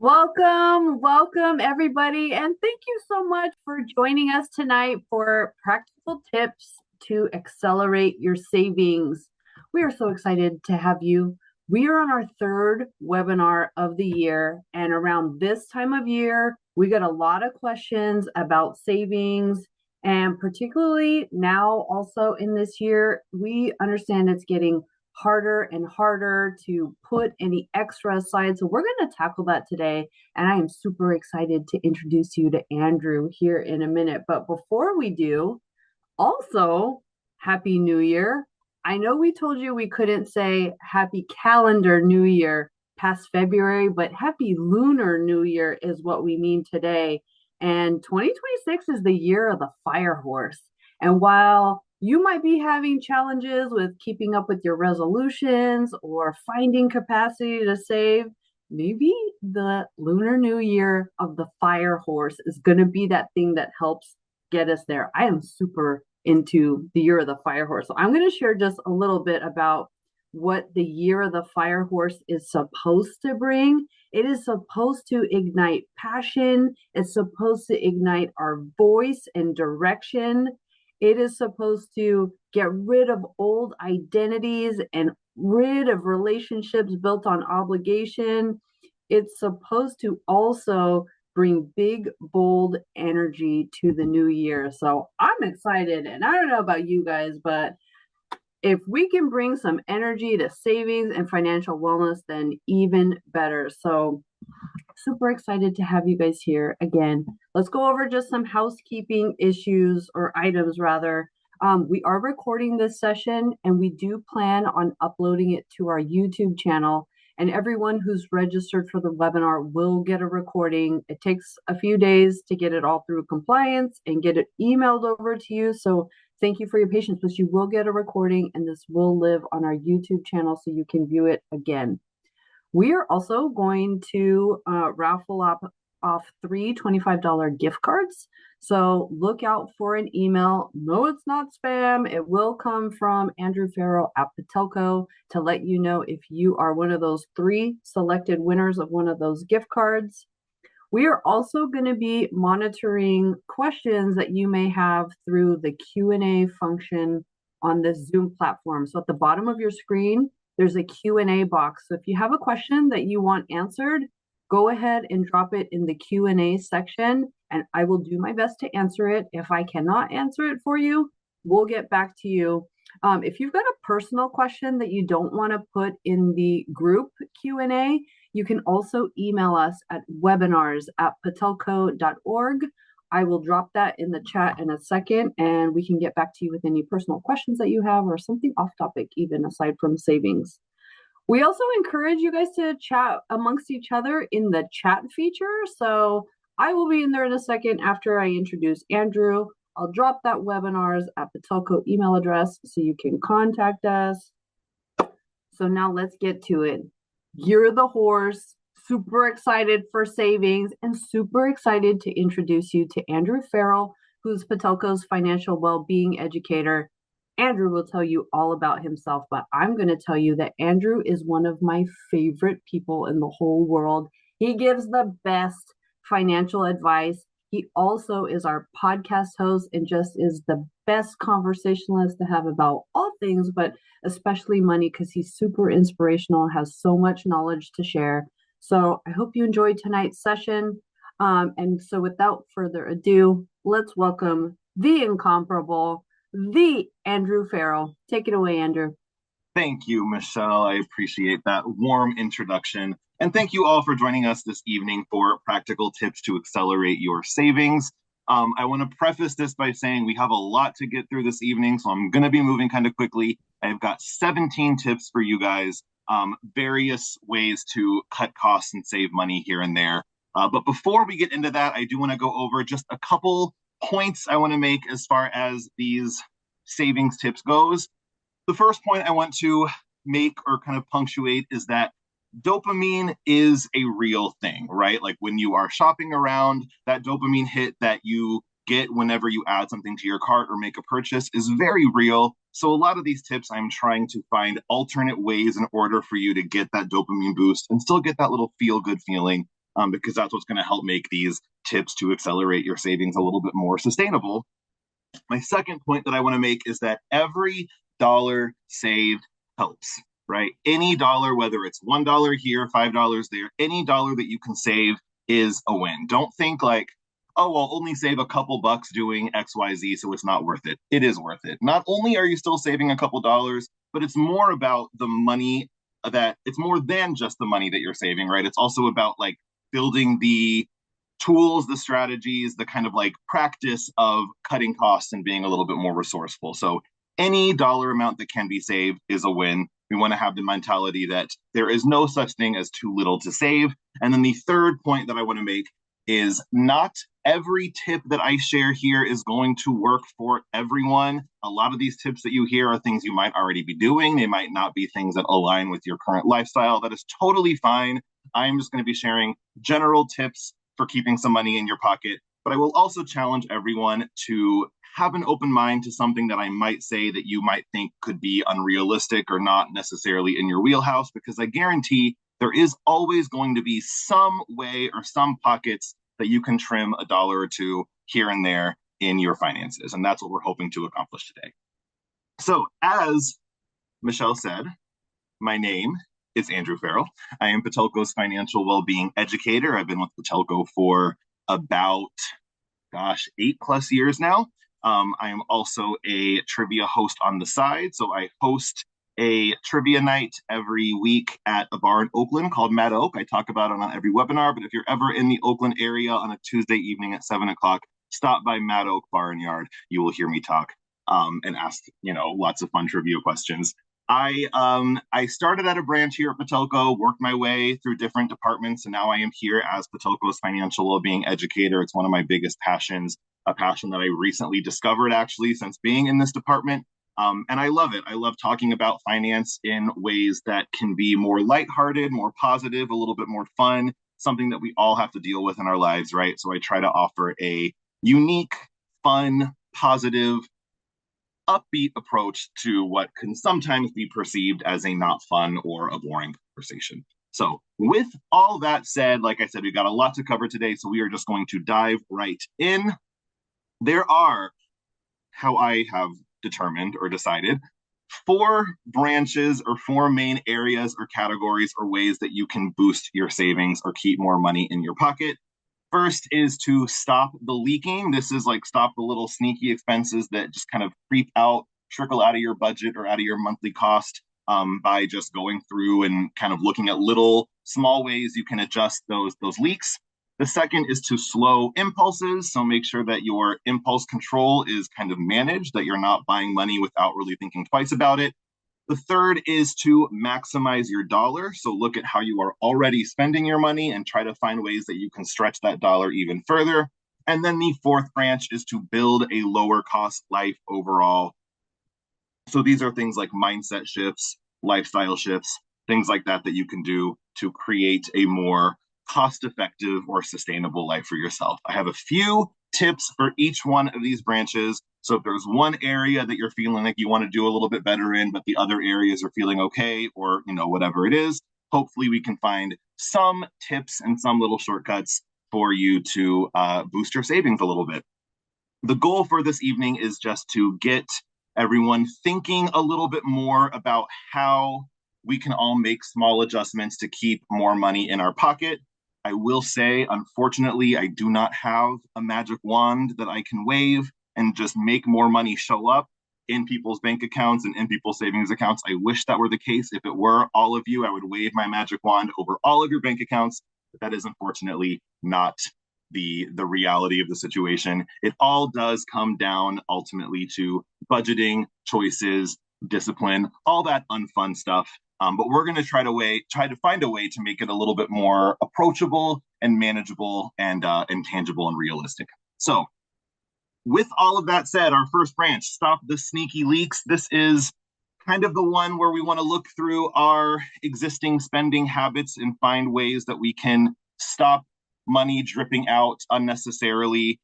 Welcome everybody, and thank you so much for joining us tonight for practical tips to accelerate your savings. We are so excited to have you. We are on our third webinar of the year, and around this time of year, we get a lot of questions about savings, and particularly now, also in this year, we understand it's getting harder and harder to put any extra aside. So we're going to tackle that today. And I am super excited to introduce you to Andrew here in a minute. But before we do, also, Happy New Year. I know we told you we couldn't say Happy Calendar New Year past February, but Happy Lunar New Year is what we mean today. And 2026 is the year of the fire horse. And while you might be having challenges with keeping up with your resolutions or finding capacity to save, maybe the Lunar New Year of the fire horse is going to be that thing that helps get us there. I am super into the year of the fire horse. So I'm going to share just a little bit about what the year of the fire horse is supposed to bring. It is supposed to ignite passion. It's supposed to ignite our voice and direction. It is supposed to get rid of old identities and rid of relationships built on obligation. It's supposed to also bring big, bold energy to the new year. So I'm excited. And I don't know about you guys, but if we can bring some energy to savings and financial wellness, then even better. So super excited to have you guys here again. Let's go over just some housekeeping issues or items rather. We are recording this session and we do plan on uploading it to our YouTube channel. And everyone who's registered for the webinar will get a recording. It takes a few days to get it all through compliance and get it emailed over to you. So thank you for your patience, but you will get a recording and this will live on our YouTube channel so you can view it again. We are also going to raffle off three $25 gift cards. So look out for an email. No, it's not spam. It will come from Andrew Farrell at Patelco to let you know if you are one of those three selected winners of one of those gift cards. We are also going to be monitoring questions that you may have through the Q&A function on this Zoom platform. So at the bottom of your screen, there's a Q&A box. So if you have a question that you want answered, go ahead and drop it in the Q&A section, and I will do my best to answer it. If I cannot answer it for you, we'll get back to you. If you've got a personal question that you don't want to put in the group Q&A, you can also email us at webinars@patelco.org. I will drop that in the chat in a second, and we can get back to you with any personal questions that you have or something off topic, even aside from savings. We also encourage you guys to chat amongst each other in the chat feature. So I will be in there in a second after I introduce Andrew. I'll drop that webinars@Patelco email address so you can contact us. So now let's get to it. You're the horse, super excited for savings, and super excited to introduce you to Andrew Farrell, who's Patelco's financial well-being educator. Andrew will tell you all about himself, but I'm going to tell you that Andrew is one of my favorite people in the whole world. He gives the best financial advice. He also is our podcast host and just is the best conversationalist to have about all things, but especially money, because he's super inspirational, has so much knowledge to share. So I hope you enjoyed tonight's session. And so without further ado, let's welcome the incomparable, the Andrew Farrell. Take it away, Andrew. Thank you, Michelle. I appreciate that warm introduction. And thank you all for joining us this evening for practical tips to accelerate your savings. I want to preface this by saying we have a lot to get through this evening, so I'm going to be moving kind of quickly. I've got 17 tips for you guys, various ways to cut costs and save money here and there. But before we get into that, I do want to go over just a couple points I want to make as far as these savings tips goes. The first point I want to make or kind of punctuate is that dopamine is a real thing, right? Like when you are shopping around, that dopamine hit that you get whenever you add something to your cart or make a purchase is very real. So a lot of these tips, I'm trying to find alternate ways in order for you to get that dopamine boost and still get that little feel-good feeling because that's what's going to help make these tips to accelerate your savings a little bit more sustainable. My second point that I want to make is that every dollar saved helps, right? Any dollar, whether it's $1 here, $5 there, any dollar that you can save is a win. Don't think like, oh, I'll only save a couple bucks doing XYZ, so it's not worth it. It is worth it. Not only are you still saving a couple dollars, but it's more about the money that it's more than just the money that you're saving, right? It's also about like building the tools, the strategies, the kind of like practice of cutting costs and being a little bit more resourceful. So any dollar amount that can be saved is a win. We want to have the mentality that there is no such thing as too little to save. And then the third point that I want to make is not every tip that I share here is going to work for everyone. A lot of these tips that you hear are things you might already be doing. They might not be things that align with your current lifestyle. That is totally fine. I'm just going to be sharing general tips for keeping some money in your pocket. But I will also challenge everyone to have an open mind to something that I might say that you might think could be unrealistic or not necessarily in your wheelhouse, because I guarantee there is always going to be some way or some pockets that you can trim a dollar or two here and there in your finances. And that's what we're hoping to accomplish today. So, as Michelle said, my name is Andrew Farrell. I am Patelco's financial well-being educator. I've been with Patelco for about, 8+ years now. I am also a trivia host on the side. So I host a trivia night every week at a bar in Oakland called Mad Oak. I talk about it on every webinar, but if you're ever in the Oakland area on a Tuesday evening at 7 o'clock, stop by Mad Oak Bar and Yard. You will hear me talk and ask, lots of fun trivia questions. I started at a branch here at Patelco, worked my way through different departments, and now I am here as Patelco's financial well-being educator. It's one of my biggest passions, a passion that I recently discovered actually since being in this department. And I love it. I love talking about finance in ways that can be more lighthearted, more positive, a little bit more fun, something that we all have to deal with in our lives, right? So I try to offer a unique, fun, positive, upbeat approach to what can sometimes be perceived as a not fun or a boring conversation. So, with all that said, like I said, we've got a lot to cover today, so we are just going to dive right in. There are, how I have determined or decided, 4 branches or 4 main areas or categories or ways that you can boost your savings or keep more money in your pocket. First is to stop the leaking. This is like stop the little sneaky expenses that just kind of creep out, trickle out of your budget or out of your monthly cost by just going through and kind of looking at little small ways you can adjust those leaks. The second is to slow impulses. So make sure that your impulse control is kind of managed, that you're not buying money without really thinking twice about it. The third is to maximize your dollar. So look at how you are already spending your money and try to find ways that you can stretch that dollar even further. And then the fourth branch is to build a lower cost life overall. So these are things like mindset shifts, lifestyle shifts, things like that that you can do to create a more cost-effective or sustainable life for yourself. I have a few tips for each one of these branches. So if there's one area that you're feeling like you want to do a little bit better in, but the other areas are feeling okay, or whatever it is, hopefully we can find some tips and some little shortcuts for you to boost your savings a little bit. The goal for this evening is just to get everyone thinking a little bit more about how we can all make small adjustments to keep more money in our pocket. I will say, unfortunately, I do not have a magic wand that I can wave and just make more money show up in people's bank accounts and in people's savings accounts. I wish that were the case. If it were all of you, I would wave my magic wand over all of your bank accounts. But that is unfortunately not the reality of the situation. It all does come down ultimately to budgeting, choices, discipline, all that unfun stuff. But we're going to try to find a way to make it a little bit more approachable and manageable and tangible and realistic. So, with all of that said, our first branch, stop the sneaky leaks. This is kind of the one where we want to look through our existing spending habits and find ways that we can stop money dripping out unnecessarily.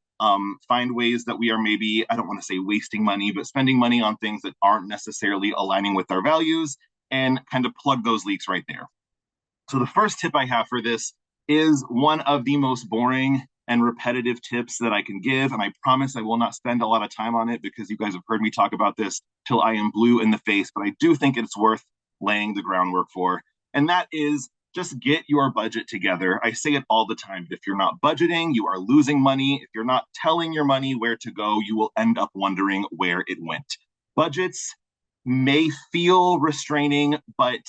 Find ways that we are maybe, I don't want to say wasting money, but spending money on things that aren't necessarily aligning with our values, and kind of plug those leaks right there. So the first tip I have for this is one of the most boring and repetitive tips that I can give. And I promise I will not spend a lot of time on it because you guys have heard me talk about this till I am blue in the face, but I do think it's worth laying the groundwork for. And that is just get your budget together. I say it all the time. If you're not budgeting, you are losing money. If you're not telling your money where to go, you will end up wondering where it went. Budgets may feel restraining, but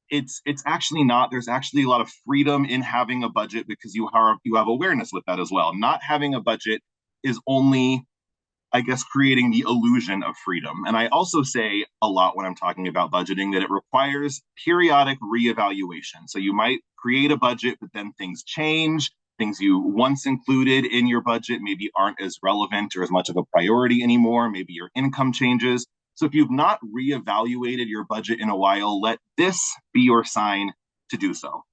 it's actually not. There's actually a lot of freedom in having a budget because you have awareness with that as well. Not having a budget is only, I guess, creating the illusion of freedom. And I also say a lot when I'm talking about budgeting that it requires periodic reevaluation. So you might create a budget, but then things change. Things you once included in your budget maybe aren't as relevant or as much of a priority anymore. Maybe your income changes. So if you've not reevaluated your budget in a while, let this be your sign to do so.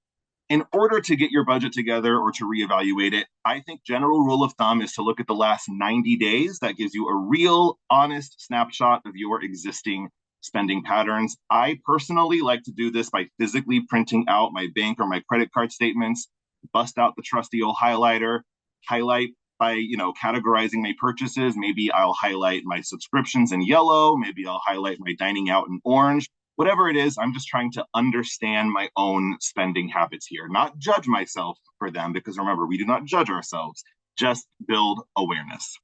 In order to get your budget together or to reevaluate it, I think general rule of thumb is to look at the last 90 days. That gives you a real honest snapshot of your existing spending patterns. I personally like to do this by physically printing out my bank or my credit card statements, bust out the trusty old highlighter, highlight by categorizing my purchases. Maybe I'll highlight my subscriptions in yellow, maybe I'll highlight my dining out in orange. Whatever it is, I'm just trying to understand my own spending habits here, not judge myself for them, because remember, we do not judge ourselves, just build awareness.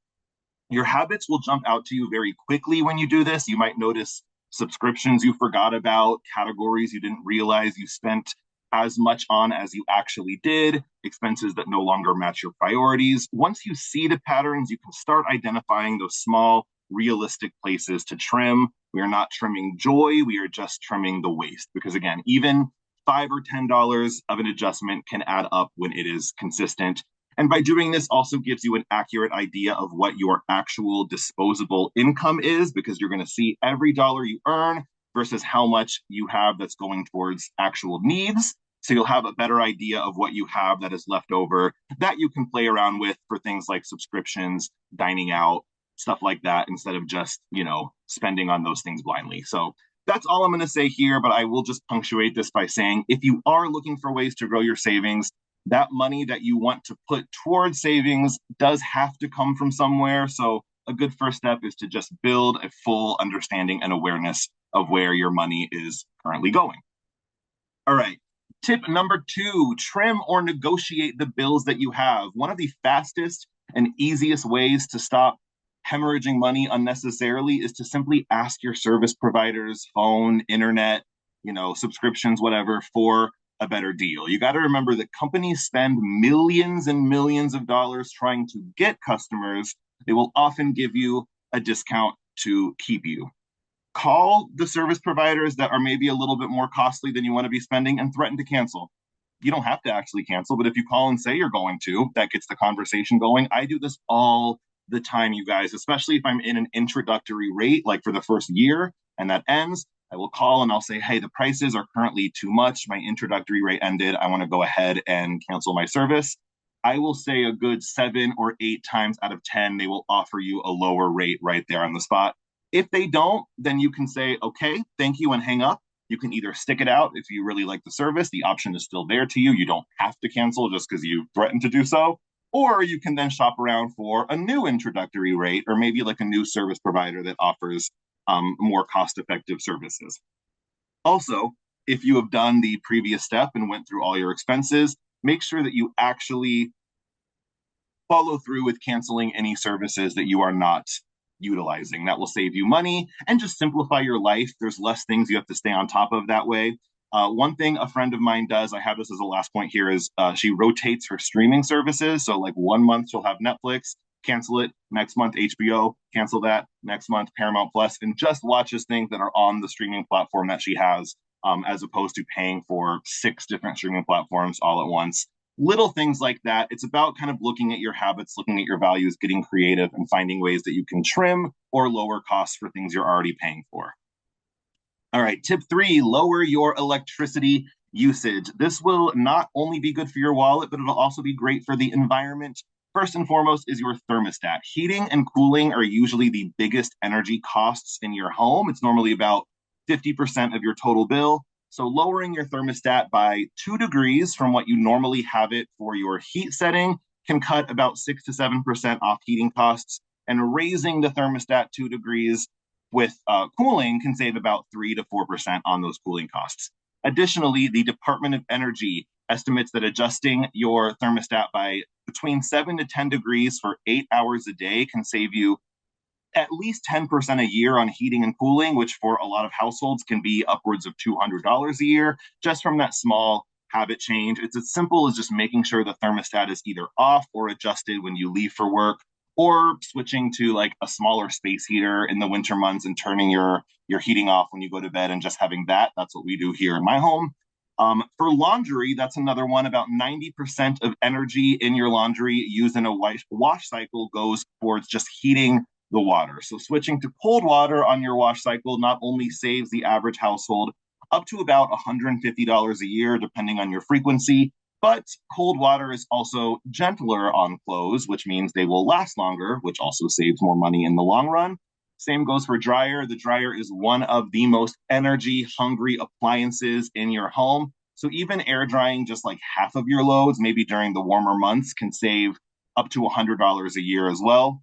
Your habits will jump out to you very quickly when you do this. You might notice subscriptions you forgot about, categories you didn't realize you spent as much on as you actually did, expenses that no longer match your priorities. Once you see the patterns, you can start identifying those small, realistic places to trim. We are not trimming joy, we are just trimming the waste. Because again, even $5 or $10 of an adjustment can add up when it is consistent. And by doing this also gives you an accurate idea of what your actual disposable income is, because you're going to see every dollar you earn versus how much you have that's going towards actual needs. So you'll have a better idea of what you have that is left over that you can play around with for things like subscriptions, dining out, stuff like that, instead of just, spending on those things blindly. So that's all I'm going to say here, but I will just punctuate this by saying if you are looking for ways to grow your savings, that money that you want to put towards savings does have to come from somewhere. So a good first step is to just build a full understanding and awareness of where your money is currently going. All right. Tip number 2, trim or negotiate the bills that you have. One of the fastest and easiest ways to stop hemorrhaging money unnecessarily is to simply ask your service providers, phone, internet, subscriptions, whatever, for a better deal. You got to remember that companies spend millions and millions of dollars trying to get customers. They will often give you a discount to keep you. Call the service providers that are maybe a little bit more costly than you want to be spending and threaten to cancel. You don't have to actually cancel, but if you call and say you're going to, that gets the conversation going. I do this all the time, you guys, especially if I'm in an introductory rate, like for the first year, and that ends. I will call and I'll say, hey, the prices are currently too much. My introductory rate ended. I want to go ahead and cancel my service. I will say a good 7 or 8 times out of 10, they will offer you a lower rate right there on the spot. If they don't, then you can say, okay, thank you, and hang up. You can either stick it out if you really like the service. The option is still there to you. You don't have to cancel just because you threatened to do so. Or you can then shop around for a new introductory rate, or maybe like a new service provider that offers more cost-effective services. Also, if you have done the previous step and went through all your expenses, make sure that you actually follow through with canceling any services that you are not utilizing. That will save you money and just simplify your life. There's less things you have to stay on top of that way. One thing a friend of mine does, I have this as a last point here, is she rotates her streaming services. So like 1 month she'll have Netflix, cancel it. Next month HBO, cancel that. Next month Paramount Plus, and just watches things that are on the streaming platform that she has, as opposed to paying for 6 different streaming platforms all at once. Little things like that. It's about kind of looking at your habits, looking at your values, getting creative, and finding ways that you can trim or lower costs for things you're already paying for. All right, tip 3, lower your electricity usage. This will not only be good for your wallet, but it'll also be great for the environment. First and foremost is your thermostat. Heating and cooling are usually the biggest energy costs in your home. It's normally about 50% of your total bill. So lowering your thermostat by 2 degrees from what you normally have it for your heat setting can cut about 6 to 7% off heating costs, and raising the thermostat 2 degrees with cooling can save about 3 to 4% on those cooling costs. Additionally, the Department of Energy estimates that adjusting your thermostat by between 7 to 10 degrees for 8 hours a day can save you at least 10% a year on heating and cooling, which for a lot of households can be upwards of $200 a year just from that small habit change. It's as simple as just making sure the thermostat is either off or adjusted when you leave for work, or switching to like a smaller space heater in the winter months and turning your heating off when you go to bed and just having that. That's what we do here in my home. For laundry, that's another one. About 90% of energy in your laundry used in a wash cycle goes towards just heating the water. So switching to cold water on your wash cycle not only saves the average household up to about $150 a year, depending on your frequency, but cold water is also gentler on clothes, which means they will last longer, which also saves more money in the long run. Same goes for dryer. The dryer is one of the most energy hungry appliances in your home. So even air drying just like half of your loads, maybe during the warmer months, can save up to $100 a year as well.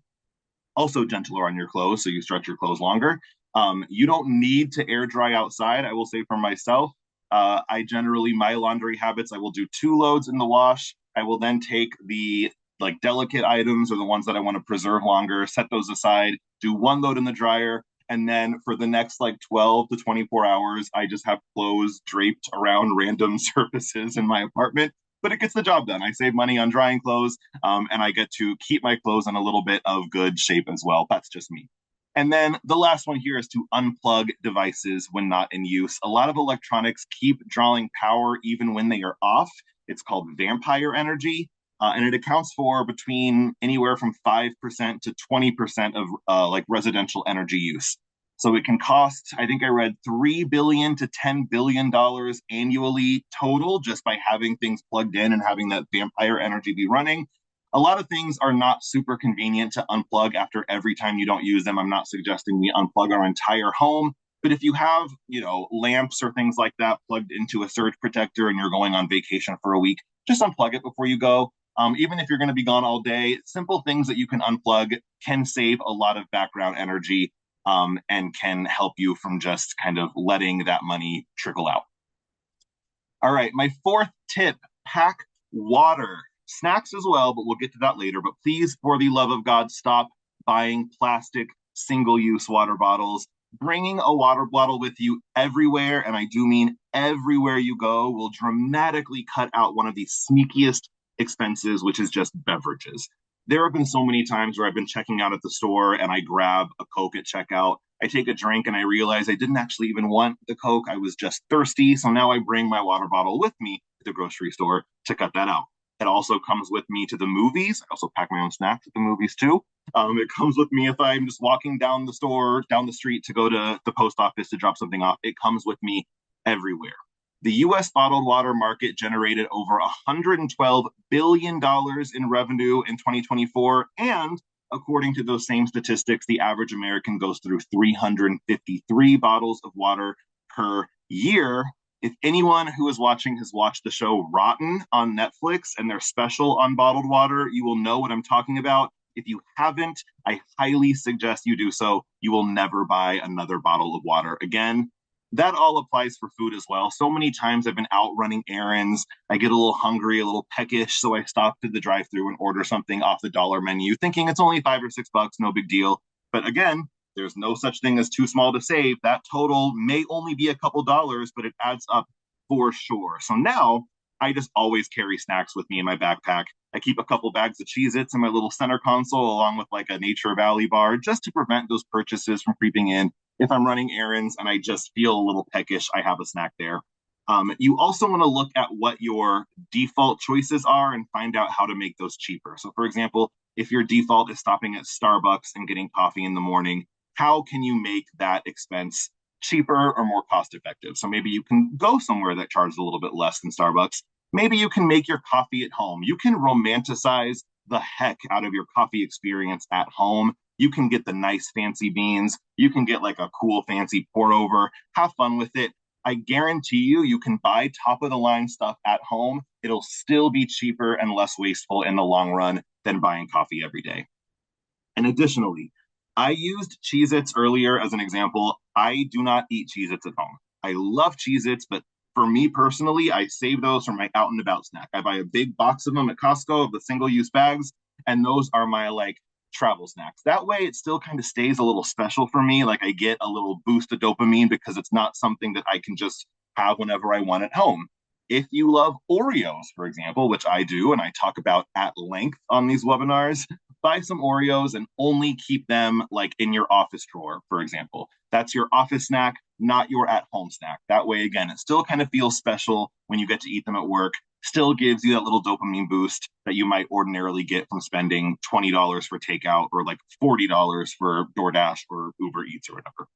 Also gentler on your clothes, so you stretch your clothes longer. You don't need to air dry outside. I will say for myself, I generally, my laundry habits, I will do 2 loads in the wash. I will then take the like delicate items or the ones that I want to preserve longer, set those aside, do 1 load in the dryer. And then for the next like 12 to 24 hours, I just have clothes draped around random surfaces in my apartment. But it gets the job done. I save money on drying clothes, and I get to keep my clothes in a little bit of good shape as well. That's just me. And then the last one here is to unplug devices when not in use. A lot of electronics keep drawing power even when they are off. It's called vampire energy, and it accounts for between anywhere from 5% to 20% of like residential energy use. So it can cost, I think I read $3 to $10 billion annually total just by having things plugged in and having that vampire energy be running. A lot of things are not super convenient to unplug after every time you don't use them. I'm not suggesting we unplug our entire home, but if you have, lamps or things like that plugged into a surge protector and you're going on vacation for a week, just unplug it before you go. Even if you're going to be gone all day, simple things that you can unplug can save a lot of background energy, and can help you from just kind of letting that money trickle out. All right, my fourth tip, pack water. Snacks as well, but we'll get to that later. But please, for the love of God, stop buying plastic single-use water bottles. Bringing a water bottle with you everywhere, and I do mean everywhere you go, will dramatically cut out one of the sneakiest expenses, which is just beverages. There have been so many times where I've been checking out at the store and I grab a Coke at checkout. I take a drink and I realize I didn't actually even want the Coke. I was just thirsty. So now I bring my water bottle with me to the grocery store to cut that out. It also comes with me to the movies. I also pack my own snacks at the movies too. It comes with me if I'm just walking down the street to go to the post office to drop something off. It comes with me everywhere. The US bottled water market generated over $112 billion in revenue in 2024. And according to those same statistics, the average American goes through 353 bottles of water per year. If anyone who is watching has watched the show Rotten on Netflix and their special on bottled water, you will know what I'm talking about. If you haven't, I highly suggest you do so. You will never buy another bottle of water again. That all applies for food as well. So many times I've been out running errands. I get a little hungry, a little peckish, so I stop at the drive-through and order something off the dollar menu, thinking it's only $5 or $6, no big deal. But again, there's no such thing as too small to save. That total may only be a couple dollars, but it adds up for sure. So now I just always carry snacks with me in my backpack. I keep a couple bags of Cheez-Its in my little center console, along with like a Nature Valley bar, just to prevent those purchases from creeping in. If I'm running errands and I just feel a little peckish, I have a snack there. You also want to look at what your default choices are and find out how to make those cheaper. So, for example, if your default is stopping at Starbucks and getting coffee in the morning, how can you make that expense cheaper or more cost effective? So maybe you can go somewhere that charges a little bit less than Starbucks. Maybe you can make your coffee at home. You can romanticize the heck out of your coffee experience at home. You can get the nice fancy beans. You can get like a cool fancy pour over. Have fun with it. I guarantee you, you can buy top of the line stuff at home. It'll still be cheaper and less wasteful in the long run than buying coffee every day. And additionally, I used Cheez Its earlier as an example. I do not eat Cheez Its at home. I love Cheez Its, but for me personally, I save those for my out and about snack. I buy a big box of them at Costco of the single use bags, and those are my like travel snacks. That way, it still kind of stays a little special for me. Like I get a little boost of dopamine because it's not something that I can just have whenever I want at home. If you love Oreos, for example, which I do, and I talk about at length on these webinars, buy some Oreos and only keep them like in your office drawer, for example. That's your office snack, not your at home snack. That way, again, it still kind of feels special when you get to eat them at work, still gives you that little dopamine boost that you might ordinarily get from spending $20 for takeout or like $40 for DoorDash or Uber Eats or whatever.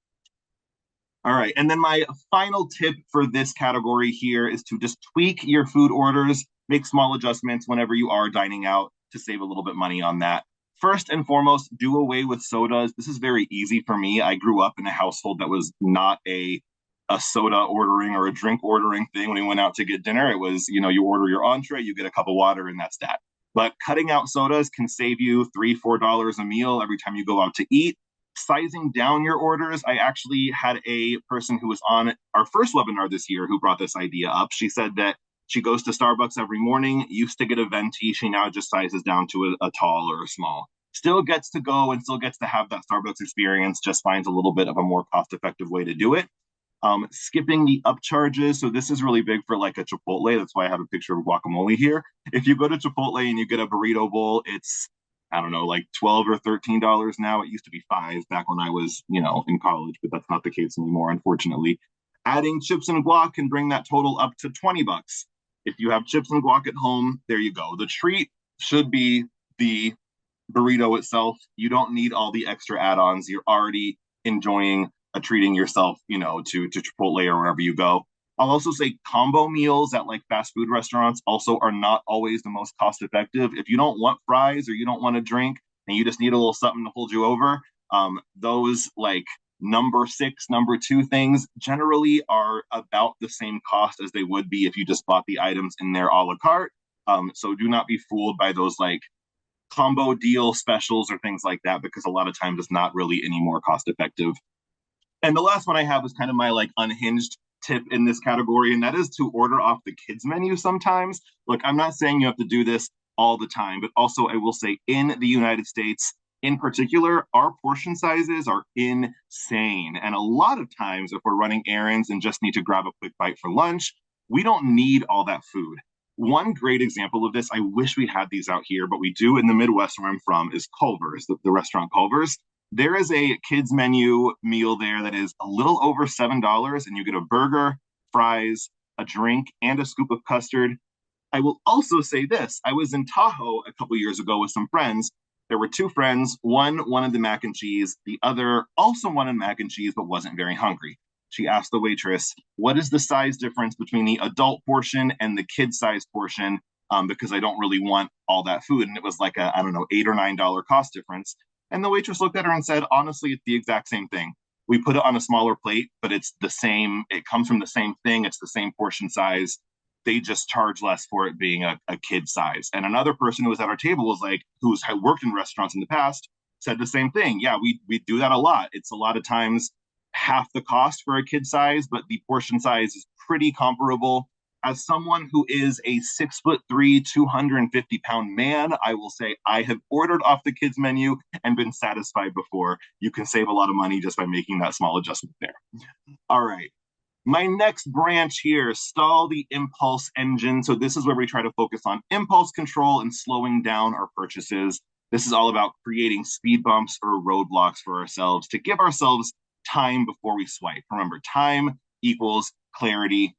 All right. And then my final tip for this category here is to just tweak your food orders, make small adjustments whenever you are dining out to save a little bit money on that. First and foremost, do away with sodas. This is very easy for me. I grew up in a household that was not a soda ordering or a drink ordering thing. When we went out to get dinner, it was, you order your entree, you get a cup of water, and that's that. But cutting out sodas can save you $3, $4 a meal every time you go out to eat. Sizing down your orders. I actually had a person who was on our first webinar this year who brought this idea up. She said that she goes to Starbucks every morning, used to get a venti. She now just sizes down to a tall or a small. Still gets to go and still gets to have that Starbucks experience, just finds a little bit of a more cost effective way to do it. Skipping the upcharges. So this is really big for like a Chipotle. That's why I have a picture of guacamole here. If you go to Chipotle and you get a burrito bowl, it's I don't know, like $12 or $13 now. It used to be 5 back when I was, in college, but that's not the case anymore, unfortunately. Adding chips and guac can bring that total up to $20. If you have chips and guac at home, there you go. The treat should be the burrito itself. You don't need all the extra add-ons. You're already enjoying treating yourself, to Chipotle or wherever you go. I'll also say combo meals at like fast food restaurants also are not always the most cost effective. If you don't want fries or you don't want a drink and you just need a little something to hold you over, those like number 6, number 2 things generally are about the same cost as they would be if you just bought the items in there a la carte. So do not be fooled by those like combo deal specials or things like that because a lot of times it's not really any more cost effective. And the last one I have is kind of my like unhinged tip in this category, and that is to order off the kids menu sometimes. Look, I'm not saying you have to do this all the time, but also I will say in the United States in particular, our portion sizes are insane. And a lot of times, if we're running errands and just need to grab a quick bite for lunch, we don't need all that food. One great example of this, I wish we had these out here, but we do in the Midwest where I'm from, is Culver's, the restaurant Culver's. There is a kids menu meal there that is a little over $7, and you get a burger, fries, a drink, and a scoop of custard. I will also say this. I was in Tahoe a couple years ago with some friends. There were 2 friends. One wanted the mac and cheese. The other also wanted mac and cheese, but wasn't very hungry. She asked the waitress, what is the size difference between the adult portion and the kid size portion? Because I don't really want all that food. And it was like a, I don't know, $8 or $9 cost difference. And the waitress looked at her and said, honestly, it's the exact same thing. We put it on a smaller plate, but it's the same. It comes from the same thing. It's the same portion size. They just charge less for it being a kid size. And another person who was at our table was like, who's had worked in restaurants in the past, said the same thing. Yeah, we do that a lot. It's a lot of times half the cost for a kid size, but the portion size is pretty comparable. As someone who is a 6'3", 250-pound man, I will say I have ordered off the kids menu and been satisfied before. You can save a lot of money just by making that small adjustment there. All right. My next branch here, stall the impulse engine. So this is where we try to focus on impulse control and slowing down our purchases. This is all about creating speed bumps or roadblocks for ourselves to give ourselves time before we swipe. Remember, time equals clarity.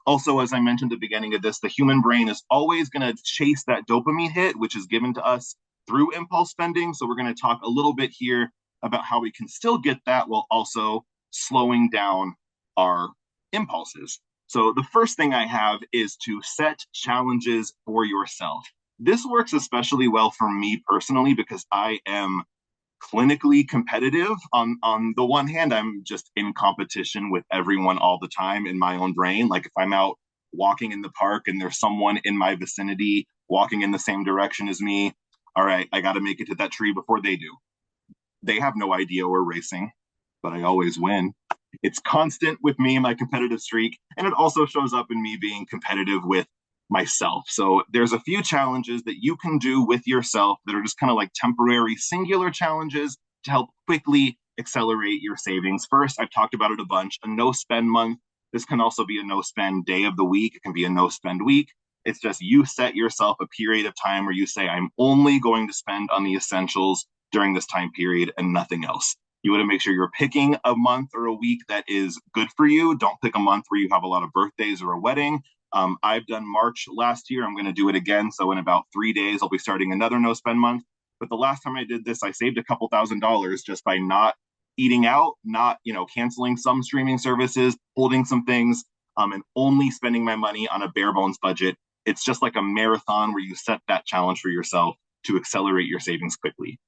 Also, as I mentioned at the beginning of this, the human brain is always going to chase that dopamine hit, which is given to us through impulse spending. So we're going to talk a little bit here about how we can still get that while also slowing down our impulses. So the first thing I have is to set challenges for yourself. This works especially well for me personally because I am clinically competitive. On the one hand, I'm just in competition with everyone all the time in my own brain. Like if I'm out walking in the park and there's someone in my vicinity walking in the same direction as me, all right, I got to make it to that tree before they do. They have no idea we're racing, but I always win. It's constant with me and my competitive streak, and it also shows up in me being competitive with myself. So there's a few challenges that you can do with yourself that are just kind of like temporary singular challenges to help quickly accelerate your savings. First, I've talked about it a bunch, a no spend month. This can also be a no spend day of the week. It can be a no spend week. It's just you set yourself a period of time where you say, I'm only going to spend on the essentials during this time period and nothing else. You want to make sure you're picking a month or a week that is good for you. Don't pick a month where you have a lot of birthdays or a wedding. I've done March last year. I'm going to do it again. So in about 3 days, I'll be starting another no spend month. But the last time I did this, I saved a couple $1,000s just by not eating out, not, canceling some streaming services, holding some things, and only spending my money on a bare bones budget. It's just like a marathon where you set that challenge for yourself to accelerate your savings quickly.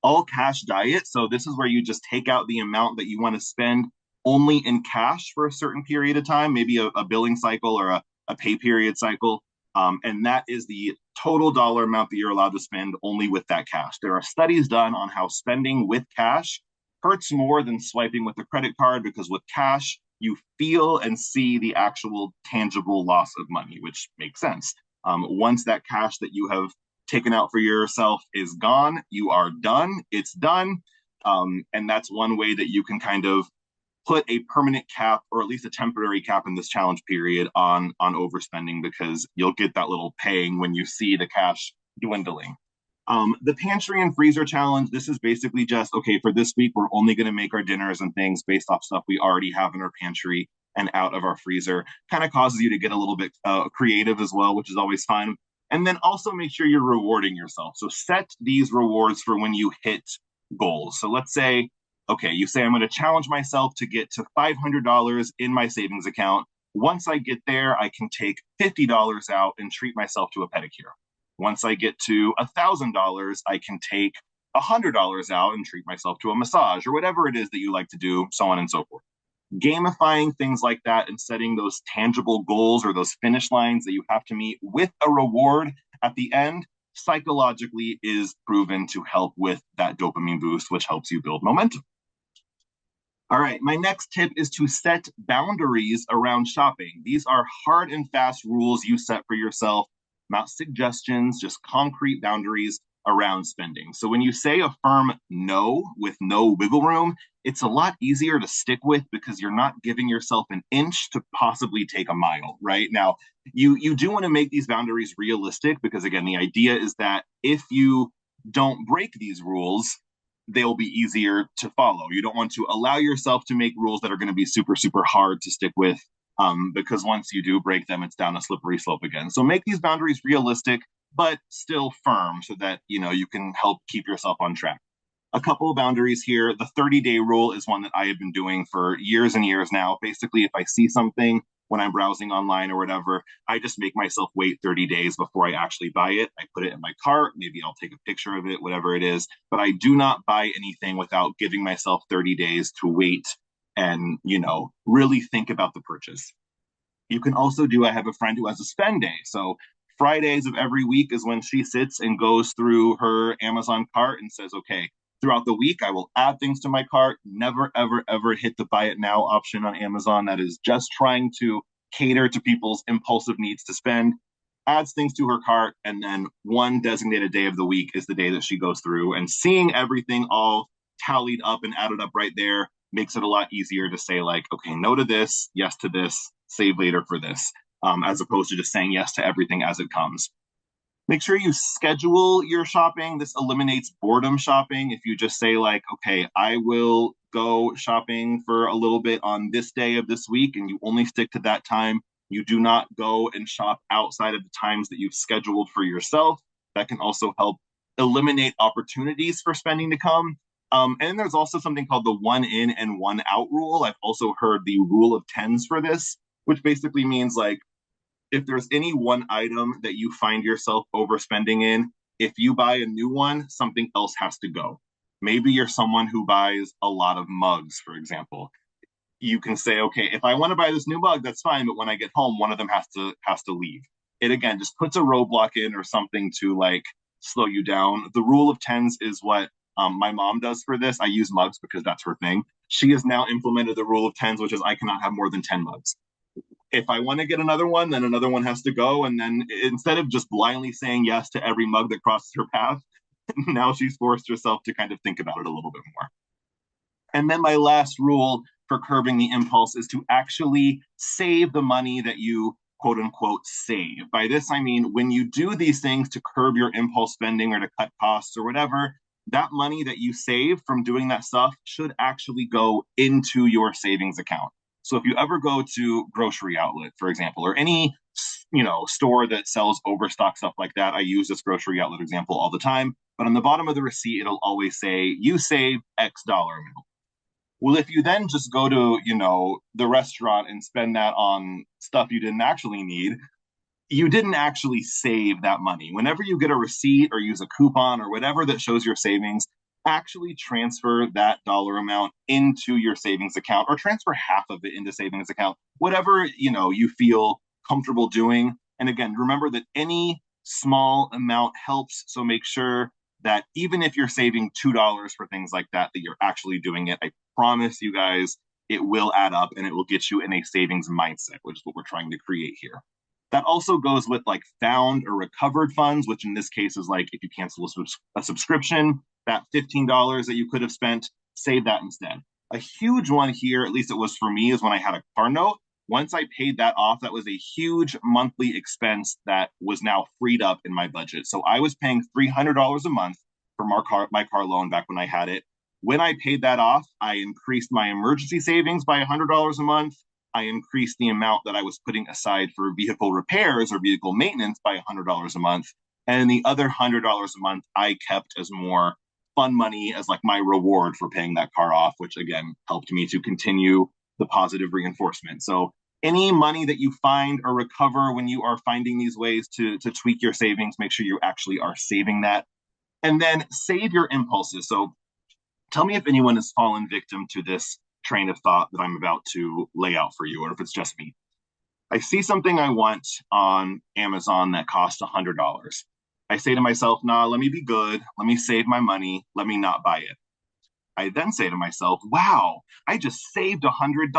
All cash diet. So this is where you just take out the amount that you want to spend only in cash for a certain period of time, maybe a billing cycle or a pay period cycle. And that is the total dollar amount that you're allowed to spend only with that cash. There are studies done on how spending with cash hurts more than swiping with a credit card because with cash, you feel and see the actual tangible loss of money, which makes sense. Once that cash that you have taken out for yourself is gone, you are done, it's done. And that's one way that you can kind of put a permanent cap or at least a temporary cap in this challenge period on overspending because you'll get that little pang when you see the cash dwindling. The pantry and freezer challenge, this is basically just, okay, for this week, we're only going to make our dinners and things based off stuff we already have in our pantry and out of our freezer. Kind of causes you to get a little bit creative as well, which is always fun. And then also make sure you're rewarding yourself. So set these rewards for when you hit goals. So let's say, okay, you say, I'm going to challenge myself to get to $500 in my savings account. Once I get there, I can take $50 out and treat myself to a pedicure. Once I get to $1,000, I can take $100 out and treat myself to a massage or whatever it is that you like to do, so on and so forth. Gamifying things like that and setting those tangible goals or those finish lines that you have to meet with a reward at the end psychologically is proven to help with that dopamine boost, which helps you build momentum. All right, my next tip is to set boundaries around shopping. These are hard and fast rules you set for yourself, not suggestions, just concrete boundaries around spending. So when you say a firm no with no wiggle room, it's a lot easier to stick with because you're not giving yourself an inch to possibly take a mile, right? Now, you do want to make these boundaries realistic because again, the idea is that if you don't break these rules, they'll be easier to follow. You don't want to allow yourself to make rules that are going to be super, super hard to stick with because once you do break them, it's down a slippery slope again. So make these boundaries realistic, but still firm so that, you can help keep yourself on track. A couple of boundaries here. The 30-day rule is one that I have been doing for years and years now. Basically, if I see something when I'm browsing online or whatever, I just make myself wait 30 days before I actually buy it. I put it in my cart. Maybe I'll take a picture of it, whatever it is. But I do not buy anything without giving myself 30 days to wait and, really think about the purchase. You can also I have a friend who has a spend day. So Fridays of every week is when she sits and goes through her Amazon cart and says, okay, throughout the week, I will add things to my cart, never, ever, ever hit the buy it now option on Amazon. That is just trying to cater to people's impulsive needs to spend, adds things to her cart. And then one designated day of the week is the day that she goes through and seeing everything all tallied up and added up right there makes it a lot easier to say like, okay, no to this, yes to this, save later for this, as opposed to just saying yes to everything as it comes. Make sure you schedule your shopping. This eliminates boredom shopping. If you just say like, okay, I will go shopping for a little bit on this day of this week, and you only stick to that time. You do not go and shop outside of the times that you've scheduled for yourself. That can also help eliminate opportunities for spending to come. And there's also something called the one in and one out rule. I've also heard the rule of tens for this, which basically means like, if there's any one item that you find yourself overspending in, if you buy a new one, something else has to go. Maybe you're someone who buys a lot of mugs, for example. You can say, okay, if I want to buy this new mug, that's fine, but when I get home, one of them has to leave. It again just puts a roadblock in or something to like slow you down. The rule of tens is what my mom does for this. I use mugs because that's her thing. She has now implemented the rule of tens, which is I cannot have more than 10 mugs. If I want to get another one, then another one has to go. And then instead of just blindly saying yes to every mug that crosses her path, now she's forced herself to kind of think about it a little bit more. And then my last rule for curbing the impulse is to actually save the money that you quote unquote save. By this, I mean when you do these things to curb your impulse spending or to cut costs or whatever, that money that you save from doing that stuff should actually go into your savings account. So if you ever go to grocery outlet, for example, or any store that sells overstock stuff like that, I use this grocery outlet example all the time. But on the bottom of the receipt, it'll always say you save X dollar amount. Well, if you then just go to, the restaurant and spend that on stuff you didn't actually need, you didn't actually save that money. Whenever you get a receipt or use a coupon or whatever that shows your savings, actually transfer that dollar amount into your savings account or transfer half of it into savings account, whatever, you feel comfortable doing. And again, remember that any small amount helps. So make sure that even if you're saving $2 for things like that, that you're actually doing it. I promise you guys, it will add up and it will get you in a savings mindset, which is what we're trying to create here. That also goes with like found or recovered funds, which in this case is like if you cancel a subscription, that $15 that you could have spent, save that instead. A huge one here, at least it was for me, is when I had a car note. Once I paid that off, that was a huge monthly expense that was now freed up in my budget. So I was paying $300 a month for my car loan back when I had it. When I paid that off, I increased my emergency savings by $100 a month. I increased the amount that I was putting aside for vehicle repairs or vehicle maintenance by $100 a month. And the other $100 a month I kept as more fun money as like my reward for paying that car off, which again helped me to continue the positive reinforcement. So any money that you find or recover when you are finding these ways to tweak your savings, make sure you actually are saving that. And then save your impulses. So tell me if anyone has fallen victim to this train of thought that I'm about to lay out for you, or if it's just me. I see something I want on Amazon that costs $100. I say to myself, nah, let me be good. Let me save my money. Let me not buy it. I then say to myself, wow, I just saved $100.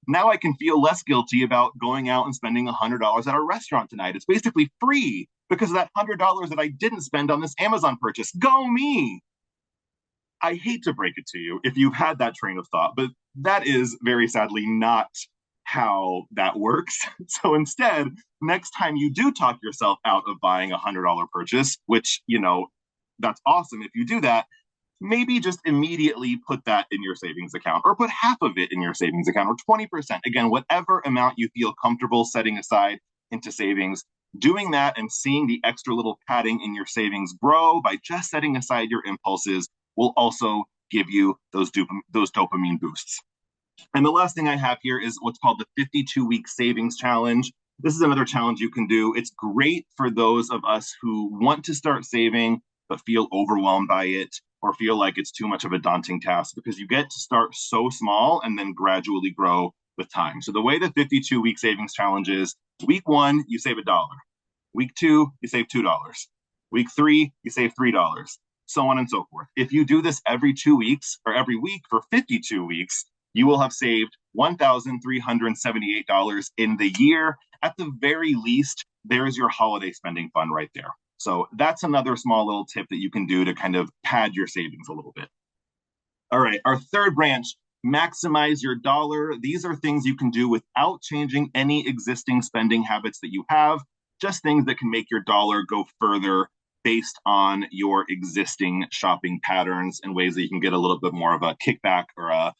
Now I can feel less guilty about going out and spending $100 at a restaurant tonight. It's basically free because of that $100 that I didn't spend on this Amazon purchase. Go me! I hate to break it to you if you've had that train of thought, but that is very sadly not how that works. So instead, next time you do talk yourself out of buying a $100 purchase, which, that's awesome if you do that, maybe just immediately put that in your savings account or put half of it in your savings account or 20%. Again, whatever amount you feel comfortable setting aside into savings, doing that and seeing the extra little padding in your savings grow by just setting aside your impulses will also give you those dopamine boosts. And the last thing I have here is what's called the 52-week savings challenge. This is another challenge you can do. It's great for those of us who want to start saving but feel overwhelmed by it or feel like it's too much of a daunting task because you get to start so small and then gradually grow with time. So the way the 52-week savings challenge is, week 1, you save $1. Week 2, you save $2. Week 3, you save $3. So on and so forth. If you do this every 2 weeks or every week for 52 weeks, you will have saved $1,378 in the year. At the very least, there's your holiday spending fund right there. So that's another small little tip that you can do to kind of pad your savings a little bit. All right, our third branch, maximize your dollar. These are things you can do without changing any existing spending habits that you have, just things that can make your dollar go further based on your existing shopping patterns and ways that you can get a little bit more of a kickback or a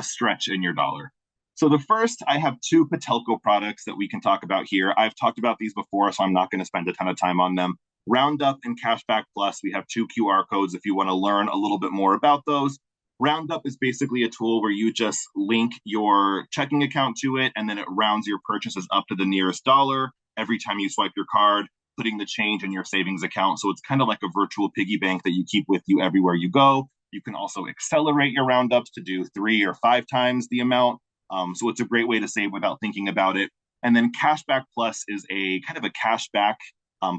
stretch in your dollar. So the first, I have 2 Patelco products that we can talk about here. I've talked about these before, so I'm not going to spend a ton of time on them. Roundup and Cashback Plus, we have 2 QR codes if you want to learn a little bit more about those. Roundup is basically a tool where you just link your checking account to it, and then it rounds your purchases up to the nearest dollar every time you swipe your card, putting the change in your savings account. So it's kind of like a virtual piggy bank that you keep with you everywhere you go. You can also accelerate your roundups to do 3 or 5 times the amount. So it's a great way to save without thinking about it. And then Cashback Plus is a kind of a cashback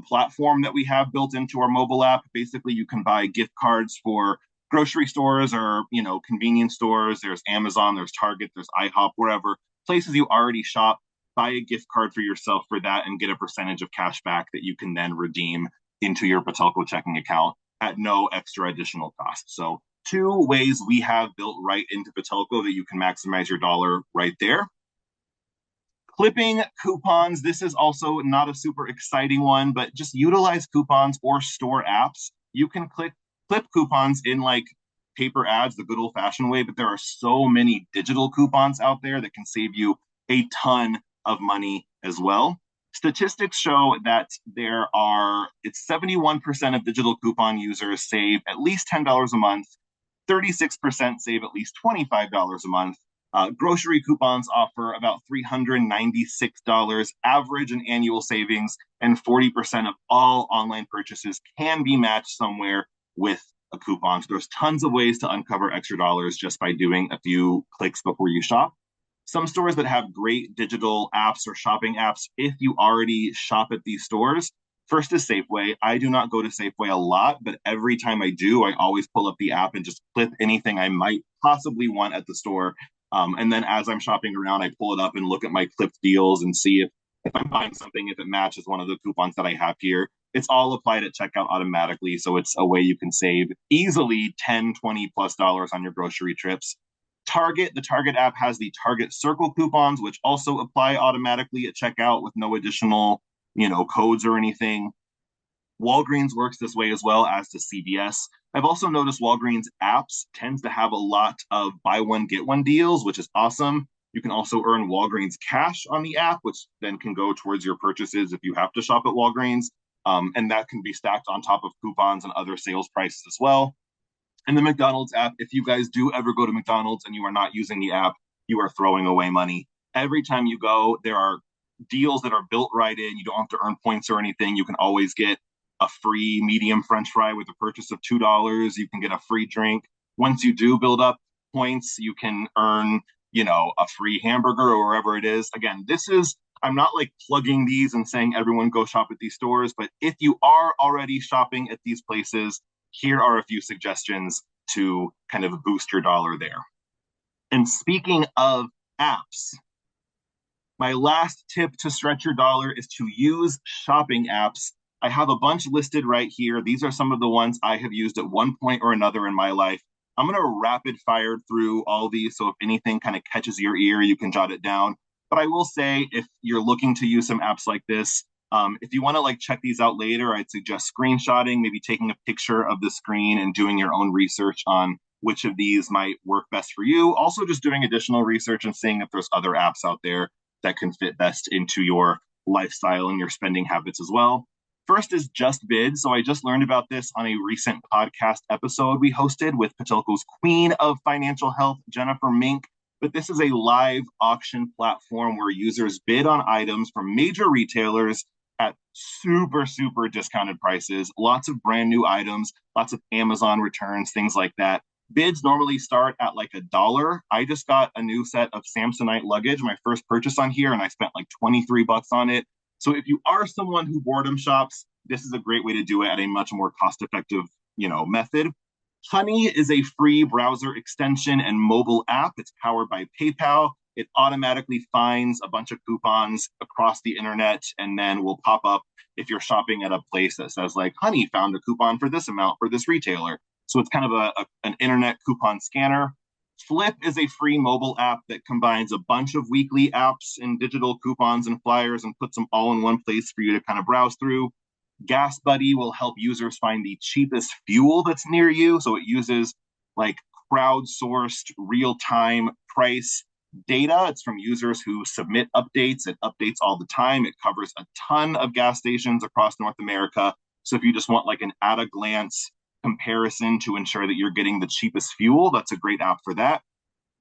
platform that we have built into our mobile app. Basically, you can buy gift cards for grocery stores or convenience stores. There's Amazon, there's Target, there's IHOP, wherever places you already shop. Buy a gift card for yourself for that and get a percentage of cash back that you can then redeem into your Patelco checking account at no extra additional cost. So 2 ways we have built right into Patelco that you can maximize your dollar right there. Clipping coupons. This is also not a super exciting one, but just utilize coupons or store apps. You can clip coupons in like paper ads the good old fashioned way, but there are so many digital coupons out there that can save you a ton of money as well. Statistics show that it's 71% of digital coupon users save at least $10 a month, 36% save at least $25 a month. Grocery coupons offer about $396 average in annual savings, and 40% of all online purchases can be matched somewhere with a coupon. So there's tons of ways to uncover extra dollars just by doing a few clicks before you shop. Some stores that have great digital apps or shopping apps, if you already shop at these stores, first is Safeway. I do not go to Safeway a lot, but every time I do, I always pull up the app and just clip anything I might possibly want at the store. And then as I'm shopping around, I pull it up and look at my clipped deals and see if I'm buying something, if it matches one of the coupons that I have here. It's all applied at checkout automatically. So it's a way you can save easily 10, 20 plus dollars on your grocery trips. The Target app has the Target Circle coupons, which also apply automatically at checkout with no additional, codes or anything. Walgreens works this way as well, as does CVS. I've also noticed Walgreens apps tends to have a lot of buy one, get one deals, which is awesome. You can also earn Walgreens cash on the app, which then can go towards your purchases if you have to shop at Walgreens. And that can be stacked on top of coupons and other sales prices as well. And the McDonald's app, if you guys do ever go to McDonald's and you are not using the app, you are throwing away money. Every time you go, there are deals that are built right in. You don't have to earn points or anything. You can always get a free medium French fry with a purchase of $2. You can get a free drink. Once you do build up points, you can earn, a free hamburger or wherever it is. Again, I'm not like plugging these and saying everyone go shop at these stores, but if you are already shopping at these places, here are a few suggestions to kind of boost your dollar there. And speaking of apps, my last tip to stretch your dollar is to use shopping apps. I have a bunch listed right here. These are some of the ones I have used at one point or another in my life. I'm going to rapid fire through all these. So if anything kind of catches your ear, you can jot it down. But I will say, if you're looking to use some apps like this, if you want to like check these out later, I'd suggest screenshotting, maybe taking a picture of the screen and doing your own research on which of these might work best for you. Also just doing additional research and seeing if there's other apps out there that can fit best into your lifestyle and your spending habits as well. First is Just Bid. So I just learned about this on a recent podcast episode we hosted with Patelco's queen of financial health, Jennifer Mink. But this is a live auction platform where users bid on items from major retailers at super, super discounted prices, lots of brand new items, lots of Amazon returns, things like that. Bids normally start at like $1. I just got a new set of Samsonite luggage, my first purchase on here, and I spent like 23 bucks on it. So if you are someone who boredom shops, this is a great way to do it at a much more cost-effective, method. Honey is a free browser extension and mobile app. It's powered by PayPal. It automatically finds a bunch of coupons across the internet and then will pop up if you're shopping at a place that says like, Honey found a coupon for this amount for this retailer. So it's kind of an internet coupon scanner. Flip is a free mobile app that combines a bunch of weekly apps and digital coupons and flyers and puts them all in one place for you to kind of browse through. Gas Buddy will help users find the cheapest fuel that's near you. So it uses like crowdsourced real-time price data. It's from users who submit updates. It updates all the time. It covers a ton of gas stations across North America. So if you just want like an at-a-glance comparison to ensure that you're getting the cheapest fuel, that's a great app for that.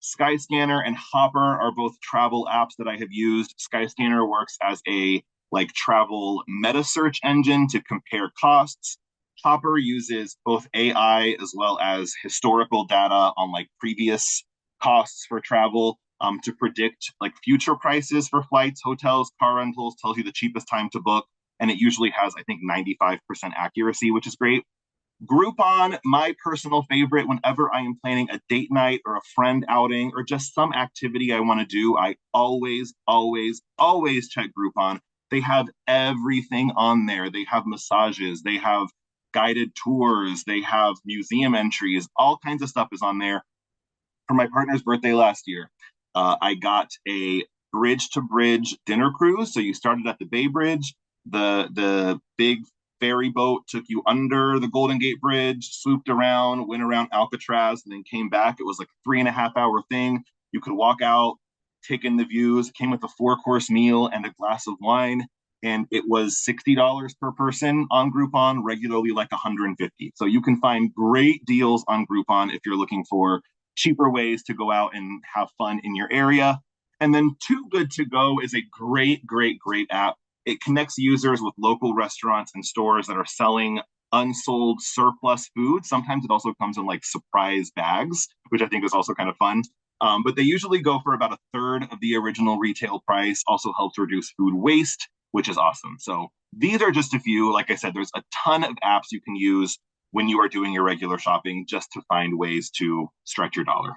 Skyscanner and Hopper are both travel apps that I have used. Skyscanner works as a like travel meta search engine to compare costs. Hopper uses both AI as well as historical data on like previous costs for travel to predict like future prices for flights, hotels, car rentals, tells you the cheapest time to book. And it usually has, I think, 95% accuracy, which is great. Groupon, my personal favorite whenever I am planning a date night or a friend outing or just some activity I want to do. I always, always, always check Groupon. They have everything on there. They have massages, they have guided tours, they have museum entries, all kinds of stuff is on there. For my partner's birthday last year, I got a bridge to bridge dinner cruise. So you started at the Bay Bridge, the big ferry boat took you under the Golden Gate Bridge, swooped around, went around Alcatraz, and then came back. It was like a 3.5 hour thing. You could walk out, take in the views. It came with a 4 course meal and a glass of wine. And it was $60 per person on Groupon, regularly like 150. So you can find great deals on Groupon if you're looking for cheaper ways to go out and have fun in your area. And then Too Good To Go is a great, great, great app. It connects users with local restaurants and stores that are selling unsold surplus food. Sometimes it also comes in like surprise bags, which I think is also kind of fun. But they usually go for about a third of the original retail price. Also helps reduce food waste, which is awesome. So these are just a few. Like I said, there's a ton of apps you can use when you are doing your regular shopping just to find ways to stretch your dollar.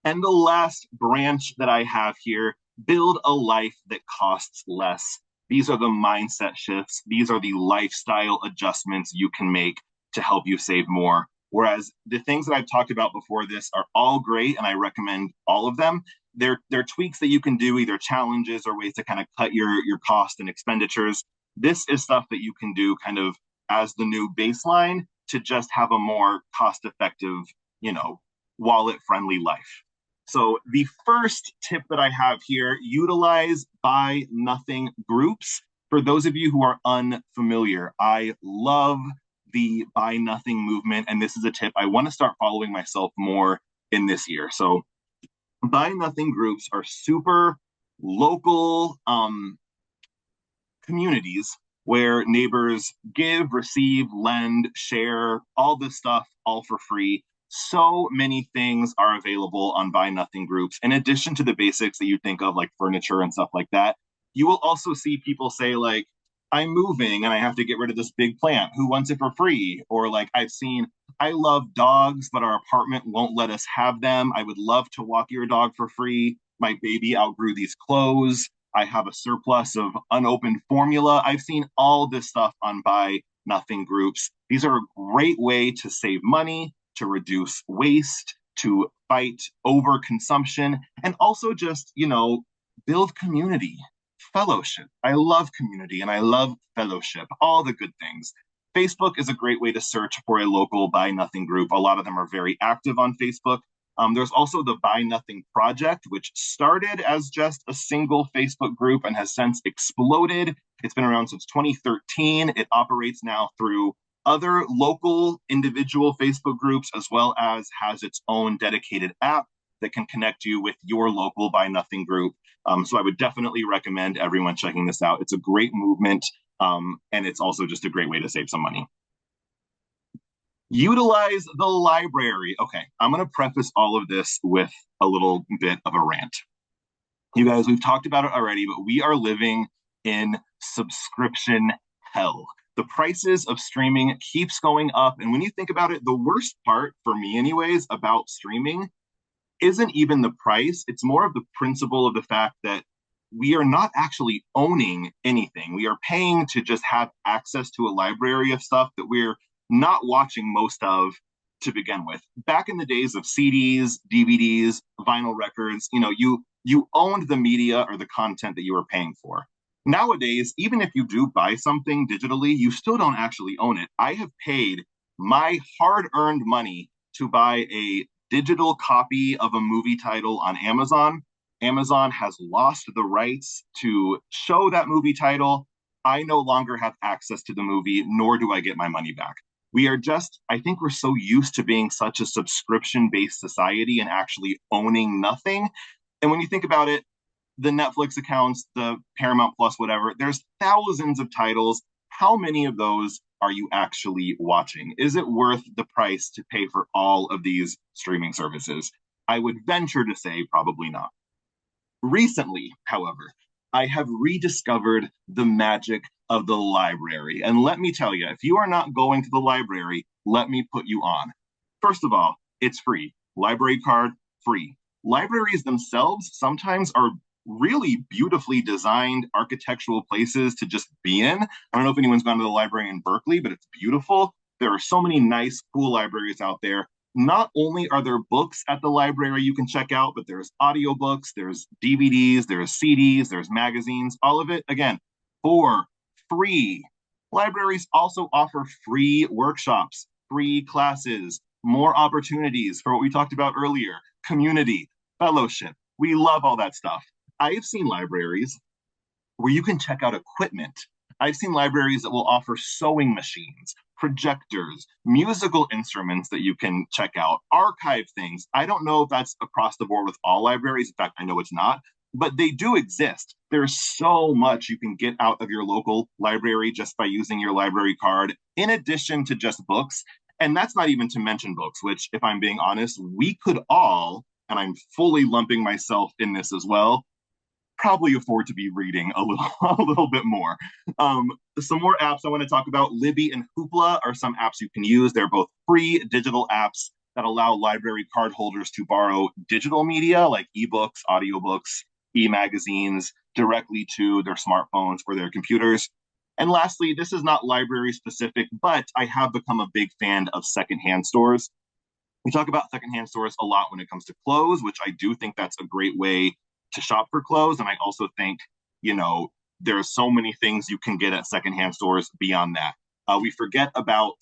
And the last branch that I have here, build a life that costs less. These are the mindset shifts. These are the lifestyle adjustments you can make to help you save more. Whereas the things that I've talked about before this are all great, and I recommend all of them. They're tweaks that you can do, either challenges or ways to kind of cut your cost and expenditures. This is stuff that you can do kind of as the new baseline to just have a more cost effective, wallet friendly life. So the first tip that I have here, utilize buy nothing groups. For those of you who are unfamiliar, I love the buy nothing movement. And this is a tip I want to start following myself more in this year. So buy nothing groups are super local communities where neighbors give, receive, lend, share, all this stuff, all for free. So many things are available on buy nothing groups. In addition to the basics that you think of, like furniture and stuff like that, you will also see people say, like, I'm moving and I have to get rid of this big plant. Who wants it for free? Or like I've seen, I love dogs, but our apartment won't let us have them. I would love to walk your dog for free. My baby outgrew these clothes. I have a surplus of unopened formula. I've seen all this stuff on buy nothing groups. These are a great way to save money, to reduce waste, to fight overconsumption, and also just, build community, fellowship. I love community and I love fellowship, all the good things. Facebook is a great way to search for a local buy nothing group. A lot of them are very active on Facebook. There's also the Buy Nothing Project, which started as just a single Facebook group and has since exploded. It's been around since 2013. It operates now through other local individual Facebook groups, as well as has its own dedicated app that can connect you with your local Buy Nothing group. So I would definitely recommend everyone checking this out. It's a great movement, and it's also just a great way to save some money. Utilize the library. Okay, I'm going to preface all of this with a little bit of a rant. You guys, we've talked about it already, but we are living in subscription hell. The prices of streaming keeps going up. And when you think about it, the worst part for me anyways about streaming isn't even the price. It's more of the principle of the fact that we are not actually owning anything. We are paying to just have access to a library of stuff that we're not watching most of to begin with. Back in the days of CDs, DVDs, vinyl records, you owned the media or the content that you were paying for. Nowadays, even if you do buy something digitally, you still don't actually own it. I have paid my hard-earned money to buy a digital copy of a movie title on Amazon. Amazon has lost the rights to show that movie title. I no longer have access to the movie, nor do I get my money back. I think we're so used to being such a subscription-based society and actually owning nothing. And when you think about it, the Netflix accounts, the Paramount Plus, whatever, there's thousands of titles. how many of those are you actually watching? Is it worth the price to pay for all of these streaming services? I would venture to say probably not. Recently, however, I have rediscovered the magic of the library. And let me tell you, if you are not going to the library, let me put you on. First of all, it's free. Library card, free. Libraries themselves sometimes are really beautifully designed architectural places to just be in. I don't know if anyone's gone to the library in Berkeley, but it's beautiful. There are so many nice, cool libraries out there. Not only are there books at the library you can check out, but there's audiobooks, there's DVDs, there's CDs, there's magazines, all of it, again, for free. Libraries also offer free workshops, free classes, more opportunities for what we talked about earlier, community, fellowship. We love all that stuff. I have seen libraries where you can check out equipment. I've seen libraries that will offer sewing machines, projectors, musical instruments that you can check out, archive things. I don't know if that's across the board with all libraries. In fact, I know it's not, but they do exist. There's so much you can get out of your local library just by using your library card, in addition to just books. And that's not even to mention books, which, if I'm being honest, we could all, and I'm fully lumping myself in this as well, probably afford to be reading a little a little bit more. Some more apps I want to talk about. Libby and Hoopla are some apps you can use. They're both free digital apps that allow library card holders to borrow digital media like ebooks, audiobooks, e-magazines directly to their smartphones or their computers. And lastly, this is not library specific, but I have become a big fan of secondhand stores. We talk about secondhand stores a lot when it comes to clothes, which I do think that's a great way to shop for clothes. And I also think, there are so many things you can get at secondhand stores beyond that. We forget about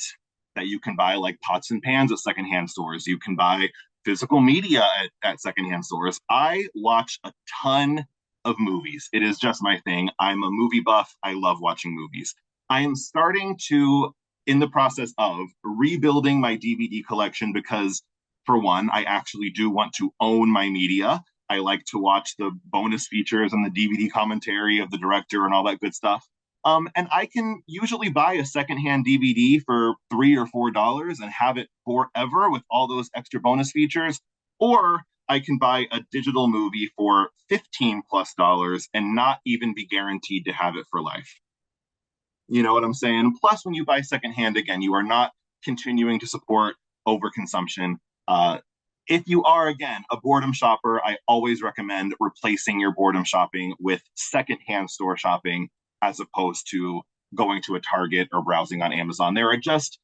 that you can buy like pots and pans at secondhand stores. You can buy physical media at secondhand stores. I watch a ton of movies. It is just my thing. I'm a movie buff. I love watching movies. I am starting to, in the process of rebuilding my DVD collection because, for one, I actually do want to own my media. I like to watch the bonus features and the DVD commentary of the director and all that good stuff. And I can usually buy a secondhand DVD for $3 or $4 and have it forever with all those extra bonus features. Or I can buy a digital movie for $15+ and not even be guaranteed to have it for life. You know what I'm saying? Plus, when you buy secondhand, again, you are not continuing to support overconsumption. If you are, again, a boredom shopper, I always recommend replacing your boredom shopping with secondhand store shopping as opposed to going to a Target or browsing on Amazon. There are just,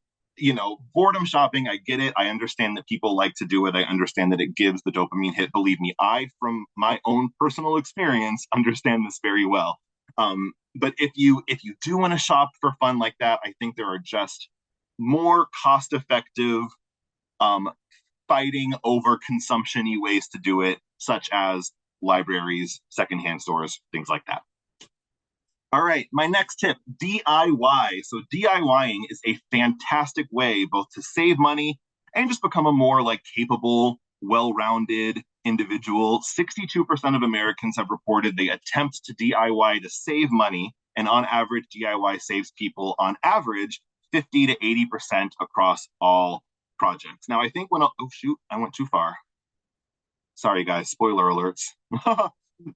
boredom shopping. I get it. I understand that people like to do it. I understand that it gives the dopamine hit. Believe me, from my own personal experience, understand this very well. But if you do want to shop for fun like that, I think there are just more cost effective fighting over consumption-y ways to do it, such as libraries, secondhand stores, things like that. All right, my next tip, DIY. So DIYing is a fantastic way both to save money and just become a more capable, well-rounded individual. 62% of Americans have reported they attempt to DIY to save money, and on average, DIY saves people on average 50 to 80% across all projects. Now, I think oh shoot, I went too far. Sorry, guys, spoiler alerts.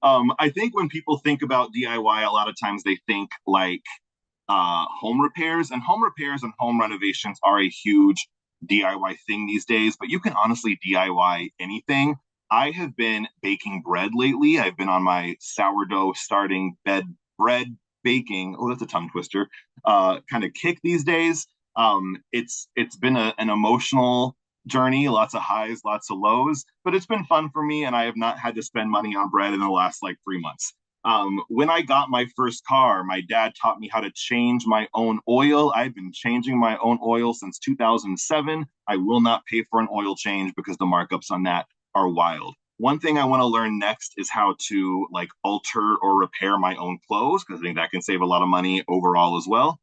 I think when people think about DIY, a lot of times they think home repairs, and home renovations are a huge DIY thing these days, but you can honestly DIY anything. I have been baking bread lately. I've been on my sourdough starting bread baking. Oh, that's a tongue twister. Kind of kick these days. It's been an emotional journey, lots of highs, lots of lows, but it's been fun for me, and I have not had to spend money on bread in the last 3 months. When I got my first car, my dad taught me how to change my own oil. I've been changing my own oil since 2007. I will not pay for an oil change because the markups on that are wild. One thing I want to learn next is how to alter or repair my own clothes, because I think that can save a lot of money overall as well.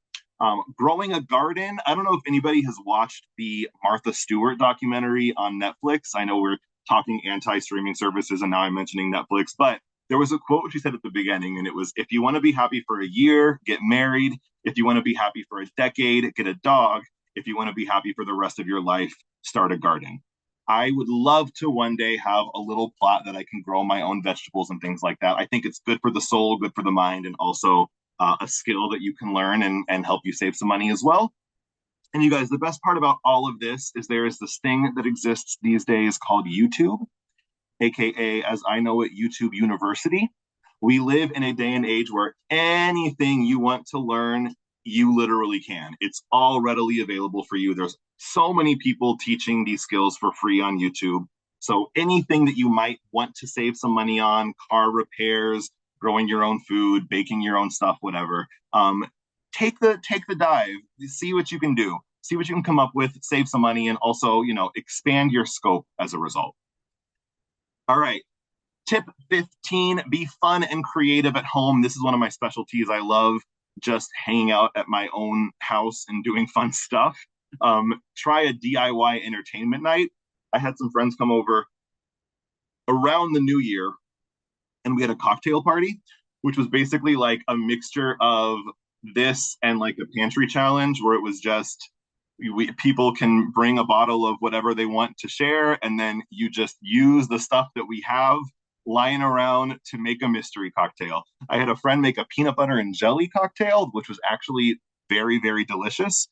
Growing a garden. I don't know if anybody has watched the Martha Stewart documentary on Netflix. I know we're talking anti-streaming services and now I'm mentioning Netflix, but there was a quote she said at the beginning, and it was, if you want to be happy for a year, get married. If you want to be happy for a decade, get a dog. If you want to be happy for the rest of your life, start a garden. I would love to one day have a little plot that I can grow my own vegetables and things like that. I think it's good for the soul, good for the mind, and also a skill that you can learn and help you save some money as well. And you guys, the best part about all of this is there is this thing that exists these days called YouTube, aka, as I know it, YouTube University. We live in a day and age where anything you want to learn, you literally can. It's all readily available for you. There's so many people teaching these skills for free on YouTube. So anything that you might want to save some money on, car repairs, growing your own food, baking your own stuff, whatever, take the dive, see what you can do, see what you can come up with, save some money, and also, expand your scope as a result. All right. Tip 15, be fun and creative at home. This is one of my specialties. I love just hanging out at my own house and doing fun stuff. Try a DIY entertainment night. I had some friends come over around the new year and we had a cocktail party, which was basically like a mixture of this and like a pantry challenge where it was just people can bring a bottle of whatever they want to share, and then you just use the stuff that we have lying around to make a mystery cocktail. I had a friend make a peanut butter and jelly cocktail, which was actually very, very delicious.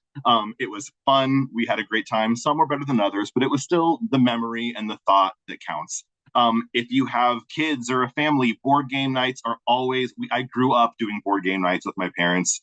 It was fun. We had a great time. Some were better than others, but it was still the memory and the thought that counts. If you have kids or a family, board game nights are always, I grew up doing board game nights with my parents.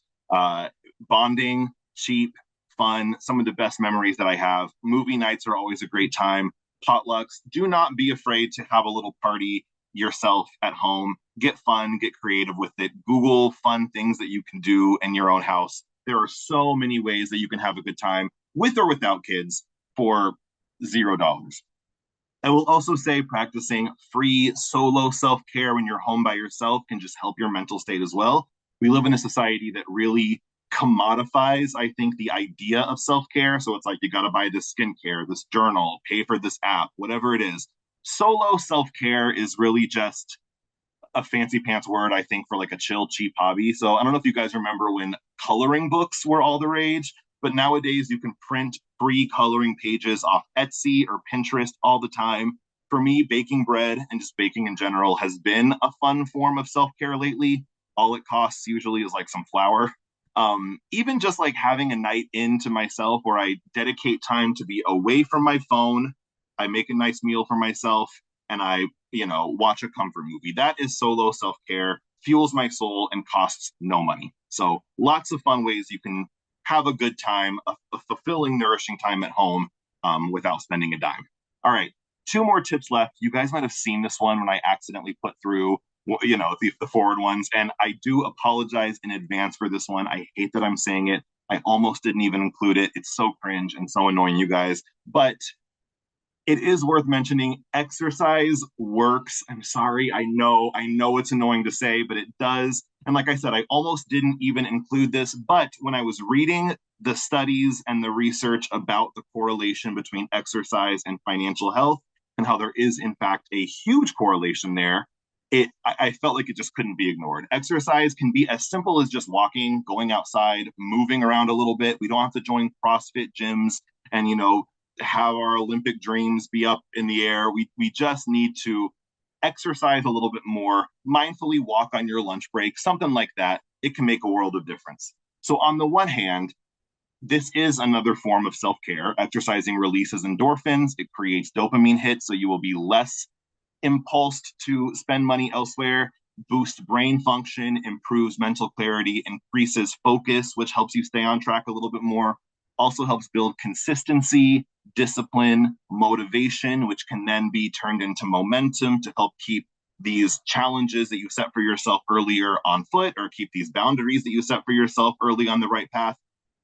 Bonding, cheap, fun, some of the best memories that I have. Movie nights are always a great time. Potlucks, do not be afraid to have a little party yourself at home. Get fun, get creative with it. Google fun things that you can do in your own house. There are so many ways that you can have a good time with or without kids for $0. I will also say practicing free solo self care when you're home by yourself can just help your mental state as well. We live in a society that really commodifies, I think, the idea of self care. So it's like you got to buy this skincare, this journal, pay for this app, whatever it is. Solo self care is really just a fancy pants word, I think, for like a chill, cheap hobby. So I don't know if you guys remember when coloring books were all the rage, but nowadays you can print free coloring pages off Etsy or Pinterest all the time. For me, baking bread and just baking in general has been a fun form of self care lately. All it costs usually is like some flour. Even just like having a night into myself where I dedicate time to be away from my phone, I make a nice meal for myself, and I, watch a comfort movie. That is solo self care, fuels my soul, and costs no money. So lots of fun ways you can have a good time, a fulfilling, nourishing time at home without spending a dime. All right, two more tips left. You guys might have seen this one when I accidentally put through the forward ones. And I do apologize in advance for this one. I hate that I'm saying it. I almost didn't even include it. It's so cringe and so annoying, you guys. But it is worth mentioning. Exercise works. I'm sorry. I know it's annoying to say, but it does. And like I said, I almost didn't even include this. But when I was reading the studies and the research about the correlation between exercise and financial health, and how there is, in fact, a huge correlation there, I felt like it just couldn't be ignored. Exercise can be as simple as just walking, going outside, moving around a little bit. We don't have to join CrossFit gyms and have our Olympic dreams be up in the air. We just need to exercise a little bit more, mindfully walk on your lunch break, something like that. It can make a world of difference. So on the one hand, this is another form of self-care. Exercising releases endorphins. It creates dopamine hits, so you will be less impulsed to spend money elsewhere, boosts brain function, improves mental clarity, increases focus, which helps you stay on track a little bit more, also helps build consistency, discipline, motivation, which can then be turned into momentum to help keep these challenges that you set for yourself earlier on foot, or keep these boundaries that you set for yourself early on the right path.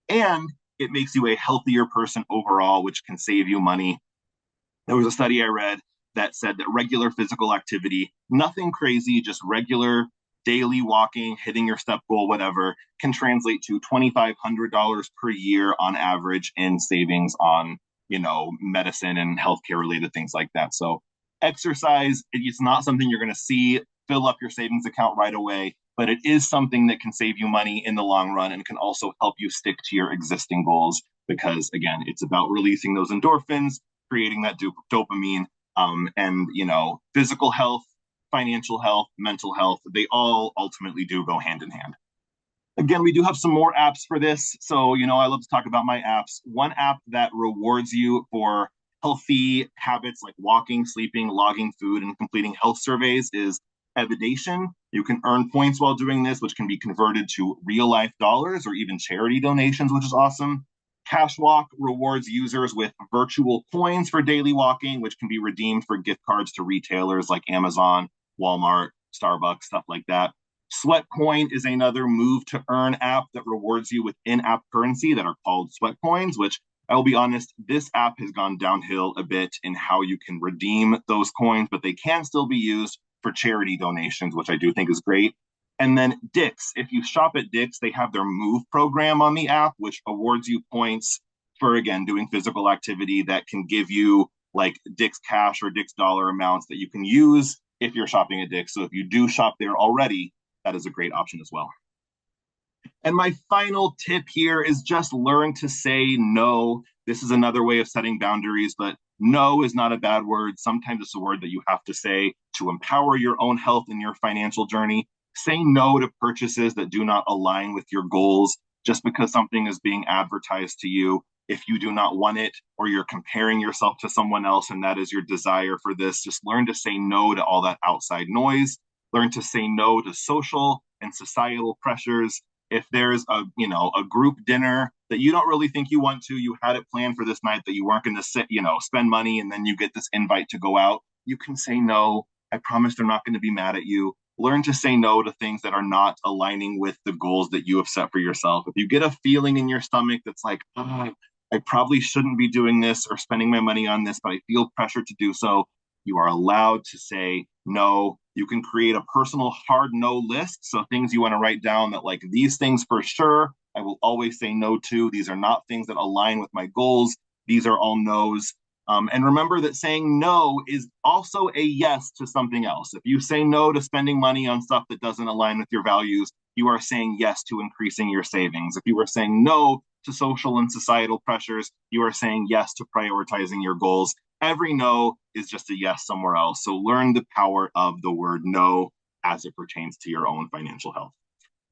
And it makes you a healthier person overall, which can save you money. There was a study I read that said that regular physical activity, nothing crazy, just regular daily walking, hitting your step goal, whatever, can translate to $2,500 per year on average in savings on, medicine and healthcare related things like that. So exercise, it's not something you're going to see fill up your savings account right away, but it is something that can save you money in the long run and can also help you stick to your existing goals because, again, it's about releasing those endorphins, creating that dopamine, and, physical health, financial health, mental health, they all ultimately do go hand in hand. Again, we do have some more apps for this. So, I love to talk about my apps. One app that rewards you for healthy habits like walking, sleeping, logging food, and completing health surveys is Evidation. You can earn points while doing this, which can be converted to real life dollars or even charity donations, which is awesome. Cashwalk rewards users with virtual coins for daily walking, which can be redeemed for gift cards to retailers like Amazon, Walmart, Starbucks, stuff like that. Sweatcoin is another move to earn app that rewards you with in-app currency that are called sweat coins, which I will be honest, this app has gone downhill a bit in how you can redeem those coins, but they can still be used for charity donations, which I do think is great. And then Dick's, if you shop at Dick's, they have their Move program on the app, which awards you points for, again, doing physical activity that can give you like Dick's cash or Dick's dollar amounts that you can use if you're shopping at Dick's. So if you do shop there already, that is a great option as well. And my final tip here is just learn to say no. This is another way of setting boundaries, but no is not a bad word. Sometimes it's a word that you have to say to empower your own health in your financial journey. Say no to purchases that do not align with your goals just because something is being advertised to you. If you do not want it or you're comparing yourself to someone else and that is your desire for this, just learn to say no to all that outside noise. Learn to say no to social and societal pressures. If there's a group dinner that you don't really think you want to, you had it planned for this night that you weren't going to spend money, and then you get this invite to go out, you can say no. I promise they're not going to be mad at you. Learn to say no to things that are not aligning with the goals that you have set for yourself. If you get a feeling in your stomach that's like, I probably shouldn't be doing this or spending my money on this, but I feel pressure to do so, you are allowed to say no. You can create a personal hard no list. So things you want to write down that like these things for sure, I will always say no to. These are not things that align with my goals. These are all no's. And remember that saying no is also a yes to something else. If you say no to spending money on stuff that doesn't align with your values, you are saying yes to increasing your savings. If you are saying no to social and societal pressures, you are saying yes to prioritizing your goals. Every no is just a yes somewhere else. So learn the power of the word no as it pertains to your own financial health.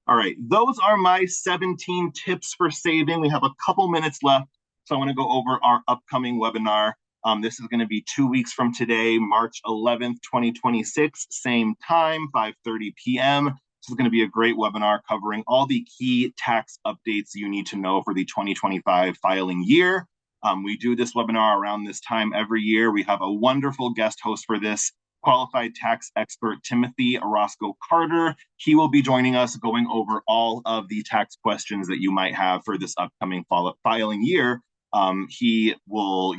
All right, those are my 17 tips for saving. We have a couple minutes left, so I want to go over our upcoming webinar. This is going to be 2 weeks from today, March 11th, 2026, same time, 5:30 p.m. This is going to be a great webinar covering all the key tax updates you need to know for the 2025 filing year. We do this webinar around this time every year. We have a wonderful guest host for this, qualified tax expert Timothy Orozco Carter. He will be joining us going over all of the tax questions that you might have for this upcoming filing year. He will,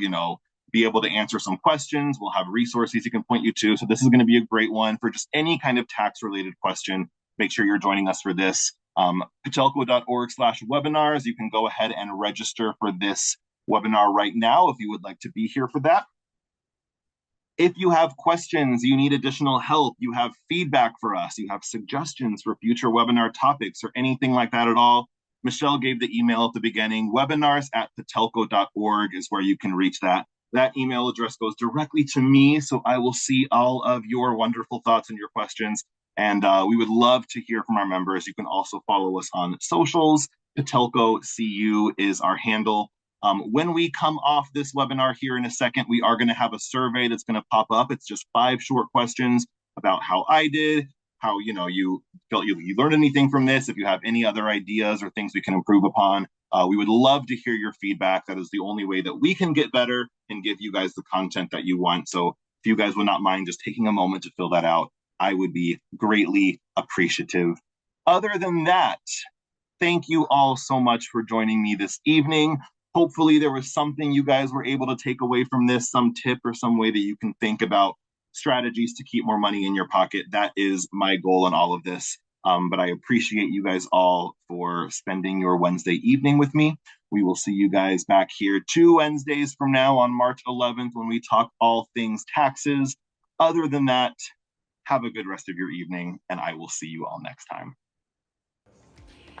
be able to answer some questions. We'll have resources he can point you to. So this is going to be a great one for just any kind of tax related question. Make sure you're joining us for this. Patelco.org/webinars. You can go ahead and register for this webinar right now if you would like to be here for that. If you have questions, you need additional help, you have feedback for us, you have suggestions for future webinar topics or anything like that at all, Michelle gave the email at the beginning. Webinars@patelco.org is where you can reach that. That email address goes directly to me, so I will see all of your wonderful thoughts and your questions. And we would love to hear from our members. You can also follow us on socials. Patelco CU is our handle. When we come off this webinar here in a second, we are going to have a survey that's going to pop up. It's just 5 short questions about how I did, how you felt you learned anything from this, if you have any other ideas or things we can improve upon. We would love to hear your feedback. That is the only way that we can get better and give you guys the content that you want. So if you guys would not mind just taking a moment to fill that out, I would be greatly appreciative. Other than that, thank you all so much for joining me this evening. Hopefully there was something you guys were able to take away from this, some tip or some way that you can think about strategies to keep more money in your pocket. That is my goal in all of this. But I appreciate you guys all for spending your Wednesday evening with me. We will see you guys back here 2 Wednesdays from now on March 11th when we talk all things taxes. Other than that, Have a good rest of your evening, and I will see you all next time.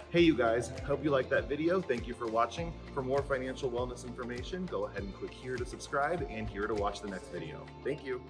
Hey you guys, hope you liked that video. Thank you for watching. For more financial wellness information, go ahead and click here to subscribe and here to watch the next video. Thank you.